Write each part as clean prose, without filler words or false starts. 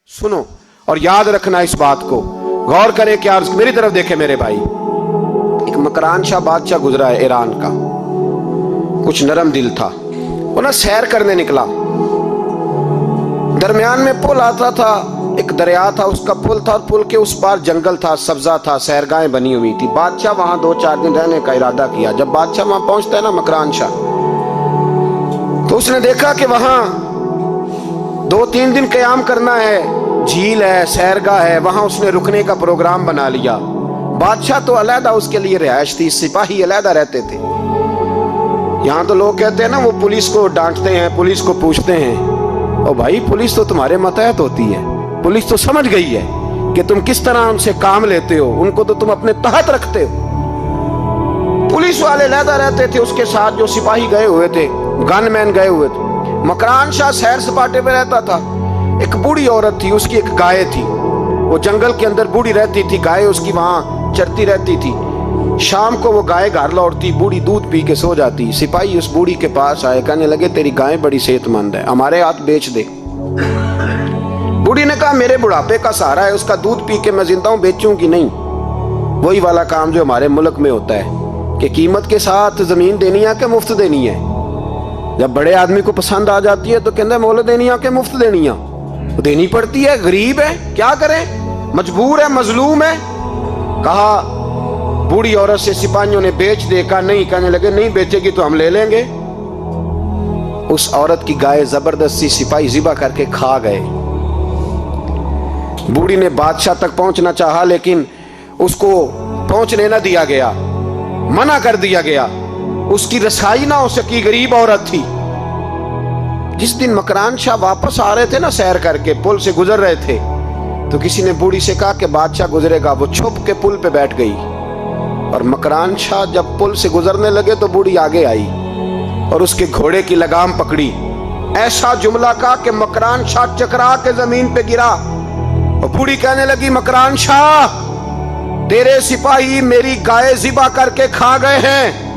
सुनो और याद रखना इस बात को, गौर करें क्या, मेरी तरफ देखे मेरे भाई। एक मकरान शाह बादशाह गुजरा है ईरान का, कुछ नरम दिल था। वो ना सैर करने निकला, दरमियान में पुल आता था, एक दरिया था, उसका पुल था, और पुल के उस पार जंगल था, सब्जा था, सैरगाहें बनी हुई थी। बादशाह वहां 2-4 दिन रहने का इरादा किया। जब बादशाह वहां पहुंचता है ना मकरान शाह, तो उसने देखा कि वहां 2-3 दिन क़याम करना है, झील है, सैरगाह है, वहां उसने रुकने का प्रोग्राम बना लिया। बादशाह तो अलहदा उसके लिए रिहाइश थी, सिपाही अलहदा रहते थे। यहाँ तो लोग कहते हैं ना, वो पुलिस को डांटते हैं, पुलिस को पूछते हैं, ओ भाई पुलिस तो तुम्हारे मतहत होती है, पुलिस तो समझ गई है कि तुम किस तरह उनसे काम लेते हो, उनको तो तुम अपने तहत रखते हो। पुलिस वाले अलहदा रहते थे, उसके साथ जो सिपाही गए हुए थे, गनमैन गए हुए थे। मकरान शाह सैर सपाटे पे रहता था। एक बूढ़ी औरत थी, उसकी एक गाय थी, वो जंगल के अंदर बूढ़ी रहती थी, गाय उसकी वहां चरती रहती थी। शाम को वो गाय घर लौटती, बूढ़ी दूध पी के सो जाती। सिपाही उस बूढ़ी के पास आए, कहने लगे तेरी गाय बड़ी सेहतमंद है, हमारे हाथ बेच दे। बूढ़ी ने कहा मेरे बुढ़ापे का सहारा है, उसका दूध पी के मैं जिंदा हूं, बेचूंगी नहीं। वही वाला काम जो हमारे मुल्क में होता है कि कीमत के साथ जमीन देनी है कि मुफ्त देनी है। जब बड़े आदमी को पसंद आ जाती है तो कहते हैं मोल देनी है कि मुफ्त देनी है, तो देनी पड़ती है, गरीब है, क्या करें, मजबूर है, मजलूम है। कहा बूढ़ी औरत से सिपाहियों ने बेच दे, कहा नहीं, कहने लगे नहीं बेचेगी तो हम ले लेंगे। उस औरत की गाय जबरदस्ती सिपाही ज़िबा करके खा गए। बूढ़ी ने बादशाह तक पहुंचना चाहा, लेकिन उसको पहुंचने न दिया गया, मना कर दिया गया, उसकी रसाई ना हो सकी, गरीब औरत थी। जिस दिन मकरान शाह वापस आ रहे थे ना, सैर करके पुल से गुजर रहे थे, तो किसी ने बूढ़ी से कहा कि बादशाह गुजरेगा। वो छुप के पुल पे बैठ गई, और मकरान शाह जब पुल से गुजरने लगे तो बूढ़ी आगे आई और उसके घोड़े की लगाम पकड़ी। ऐसा जुमला कहा कि मकरान शाह चकरा के जमीन पे गिरा। और बूढ़ी कहने लगी मकरान शाह, तेरे सिपाही मेरी गाय ज़िबा करके खा गए हैं,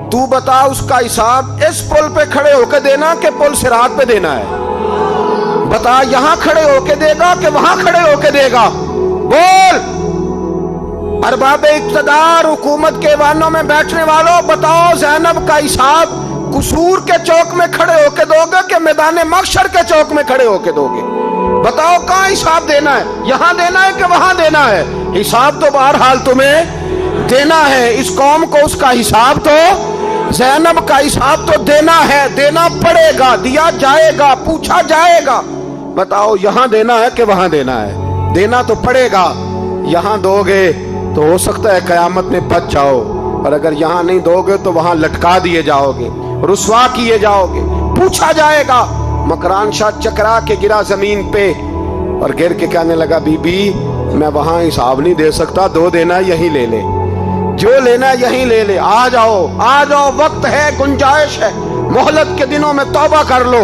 तू बता उसका हिसाब इस पुल पे खड़े होके देना कि पुल सिरात पे देना है? बता, यहां खड़े होके देगा कि वहां खड़े होके देगा? बोल। अरबाब इक़्तिदार, हुकूमत के वानों में बैठने वालों, बताओ ज़ैनब का हिसाब कसूर के चौक में खड़े होके दोगे कि मैदान महशर के चौक में खड़े होके दोगे? बताओ कहां हिसाब देना है, यहां देना है कि वहां देना है? हिसाब तो बहरहाल तुम्हें देना है। इस कौम को उसका हिसाब तो, ज़ैनब का हिसाब तो देना है, देना पड़ेगा, दिया जाएगा, पूछा जाएगा। बताओ यहां देना है कि वहां देना है? देना तो पड़ेगा। यहां दोगे तो हो सकता है कयामत में बच जाओ, और अगर यहां नहीं दोगे तो वहां लटका दिए जाओगे, रुस्वा किए जाओगे, पूछा जाएगा। मकरान शाह चकरा के गिरा जमीन पे और गिर के कहने लगा बीबी मैं वहां हिसाब नहीं दे सकता, दो देना यहीं ले ले, जो लेना यहीं ले ले, आ जाओ, आ जाओ, वक्त है, गुंजाइश है, मोहलत के दिनों में तौबा कर लो,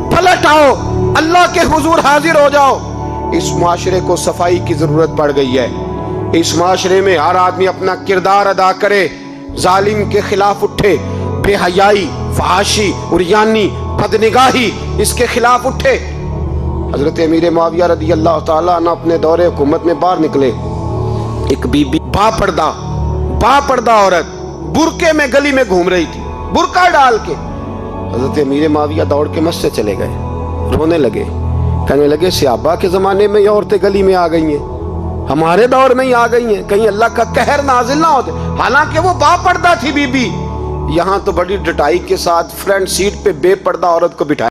पलट आओ, अल्लाह के हुजूर हाजिर हो जाओ। इस माशरे को सफाई की जरूरत पड़ गई है। इस माशरे में हर आदमी अपना किरदार अदा करे, जालिम के खिलाफ उठे, बेहयाई, फहाशी, उरियानी, बदनिगाही, इसके खिलाफ उठे। हजरत अमीर मुआविया रदी अल्लाह ताला अन्हु अपने दौरे हुकूमत में बाहर निकले। एक बीबी बापर्दा औरत बुरके में गली में घूम रही थी, बुरका डाल के। हजरत अमीर मुआविया दौड़ के मस्जिद चले गए, रोने लगे, कहने लगे सहाबा के जमाने में ये औरतें गली में आ गई हैं, हमारे दौर में ही आ गई हैं, कहीं अल्लाह का कहर नाजिल ना होते। हालांकि वो बापर्दा थी बीबी। यहाँ तो बड़ी डटाई के साथ फ्रंट सीट पे बेपर्दा औरत को बिठाया।